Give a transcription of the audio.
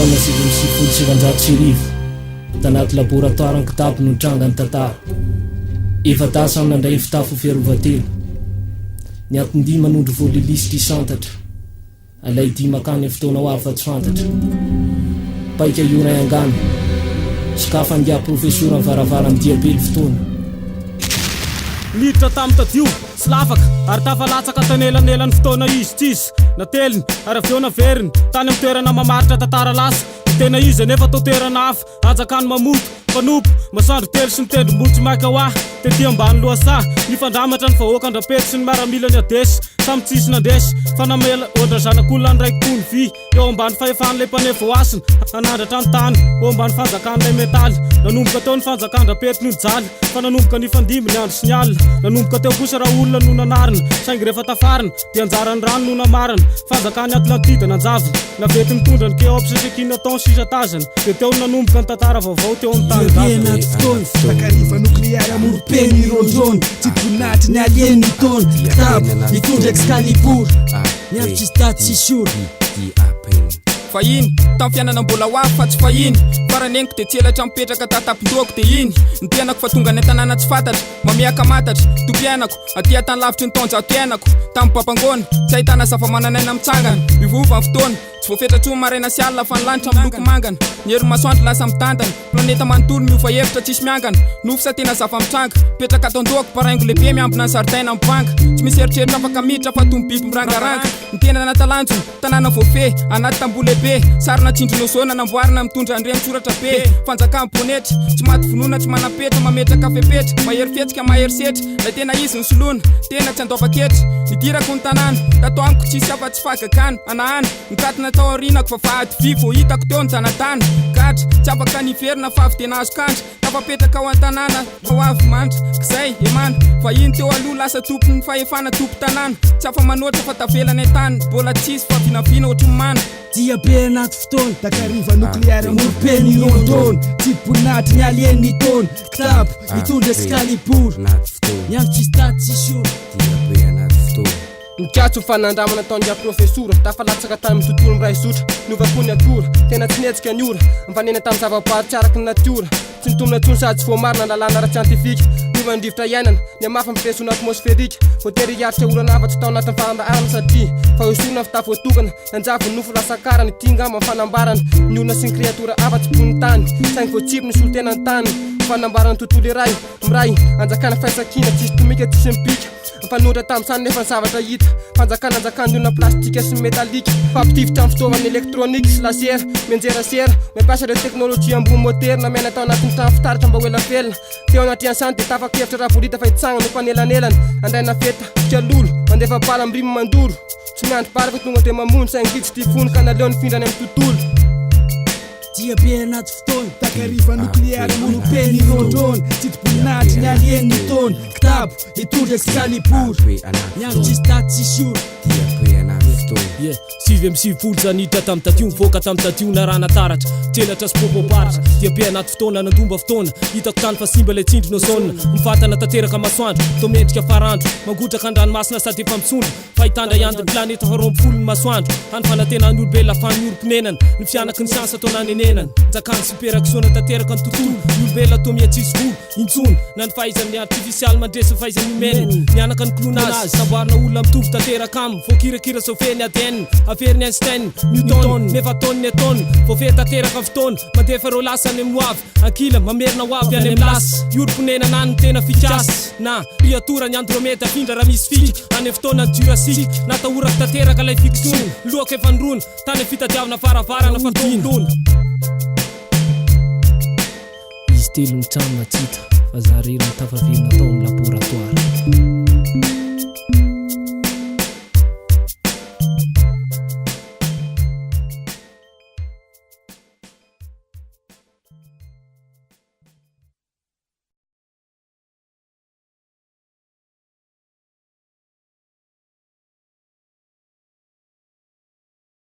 taona 1970 tanaty laboratoire ny kitapo no tranga ny tantara efa tasa amin'andray fitafo fiarovatelo ny atindy manondro voalilisy santatra alay di makany fotoana ho avy fa tsy fantatra paika iora angano sikafa andia profesora ny varavara amin'ny diabely fotoana miditra tamin'ny tadio sy lafaka ary tafalatsaka tanelanelany fotoana izy tsisy nateliny ary avy eo naveriny tany amin'ny toerana mamaritra tantara lasa tena izy nefa tao toerana hafa ajakany mamoto fanompo masoandro telo sy ny tendrombotsy maika ho ahy tetỳ ambany loasa nifandramatra ny vahoaka andrapety sy ny miaramila ny adesy samy tsisy nandesy fanamela ohatra zanak'olona ny raiky tony vy eo ambany fahefan'ilay mpanefo asina anandratra ny tany eo ambany fanjakan'ilay metaly nanomboka teo ny fanjakan-drapety no jaly fa nanomboka ny fandimby ny andro sy ny alina nanomboka teo kosa raha olona no nanarina saingy rehefa tafarina dia anjarany rano no namarana fanjakany atlantida nanjavina navety mitondra ny keopsa sekina ton sisatazana dia teo nanomboka ny tantara vaovao teo amin'ny anaty fotoana takariva nukleary amorom-peny irondrony tsy voninahitry ny alieny tony kitabo mitondra excalibur ny andro tsisy daty tsisy ora fahiny tamin'ny fianana mbola ho avy fa tsy fahiny faraneniko dia tselatra mipetraka tatapindoko dia iny ny tenako fa tonga ny tanàna tsy fantatra mamehaka matatra tompianako aty atany lavitry ny taonjato-piainako tamin'ny papangona tsy ahitana zava-mananaina mitsangana mivova ny fotoana tsy voafetra-tso maraina sy alina fa ny lanitra miloko mangana ny hery masoandro lasa mitantana planeta manontolo miova hevitra tsisy miangana nofisa tena zava-mitranga petraka ataon-doako paraingo lehibe miambina ny zaridaina mivanga tsy misy eritreritra afaka miditra fa tomy biby mirangaranga ny tena natalanjona tanàna voafe anaty tamboho lehibe sarina tsindrino zona namboarina mitondra andrenytsoratra be fanjakany bonetra tsy maty vonoina tsy manapetra mametraka fepetra mahery fetsika mahery setra la tena izy ny soloana tena tsy andova-ketra nidirako ny tanàna tato amiko tsisy afa-tsy fahagakana anahana nikatina tao arinako fa vahady vy vo hitako teo ny janatana gatra tsy afaka niverina fa avy tena azo kandra tafapetraka ao an-tanàna fa ho avy mantra kizay emana fa iny teo aloha lasa tompo ny fahefana tompo tanàna tsy afa manoatra fa tavelana tany mbola tsisy fa vinavina ohatry ny mana diabe anaty fotoana takariva nukleary amorom-peny irondrony tsy voninahitry ny alieny tony kitabo mitondra excalibur ny andro tsisy daty tsisy ora nikatso fanandramana taondia profesora tafalatsaka tamin'ny tontolo ny ray sotra novakony akora tena tsy netsika ny ora mifanena tamin'ny zavaboary araky ny natiora tsy nitomina ntsony sady tsy voamarina lalàna ara-tsiantifika nivandrivotra iainana ny amafa mifesona atmosferika voatery hiaritra orana afa-tsy tao anatin'ny farambarana satria fa hosorona fitavoatokana nanjavony nofo lasakara ny tingamba mifanambarana ny olona sy ny kreatora afa-tsy pony tany saingy voatsipy ny solo tena ny tany mifanambarana tontolo iray miray anjakana faisakina tsisy tomika tsisy mipika mifanotra tamin'ny sany nefa ny zavatra hita fanjakana anjakan'olona plastika sy metalika fampitifitra amin'ny fitaovana elektronika sy laser menjerasera mampiasa ireo teknôlôjia ambony moderna miaina tao anatin'ny trano fitaratra mba ho elavelona teo anaty ansany dia tafakevitra raha volita fa hitsangana no mpanelanelana andraina feta fialolo mandefa bala amin'ny rimy mandoro tsy miandry bala fa tonga dia mamono saingy vitsy tifony ka naleo ny findrany amin'ny tontolo diabe anaty fotoana takariva nukleary amorom-peny irondrony tsy voninahitry ny alieny tony kitabo mitondra excalibur ny andro tsisy daty tsisy ora sivy amin'ny sivifolo zaniditra tamin'ny tadio mivoaka tamin'ny tadio narana taratra tselatra sy popoparatra diabe anaty fotoana nandomba fotoana hitako tany fa simba ilay tsindrino zona mifatana tanteraka masoandro to mendrika farandro mangotraka andranomasina sady efa misondro fahitandra iandry planeta faroambifolo ny masoandro hany fanantena ny olobe lafany orom-pinenana ny fianaky ny siansa tao nanenenana jakany superaksona tanteraka ny tontolo ny olobela to miatsisy volo intsony na ny fahaizan'ny artifisialy mandresa fahaizan'ny humaine mianaka ny clonazy samboarina olona mitovy tanteraka aminy voakirakira sofeny ADN averiny Einstein Newton nefa tony netony voafehy tanteraka fotoana mandefa reo lasany amin'ny hoavy ankila mamerina hoavy any amin'ny lasa ioromponenana ny tena fikasy na kreatora ny Andromeda afindra raha misy fika any fotoana ny Jurassic natahoraka tanteraka ilay fiction lohaka efa nirona tany fitadiavana faravarana fa tombolona izy telo ny trano matsita fa za rery ny tafavirina tao amin'ny laboratoire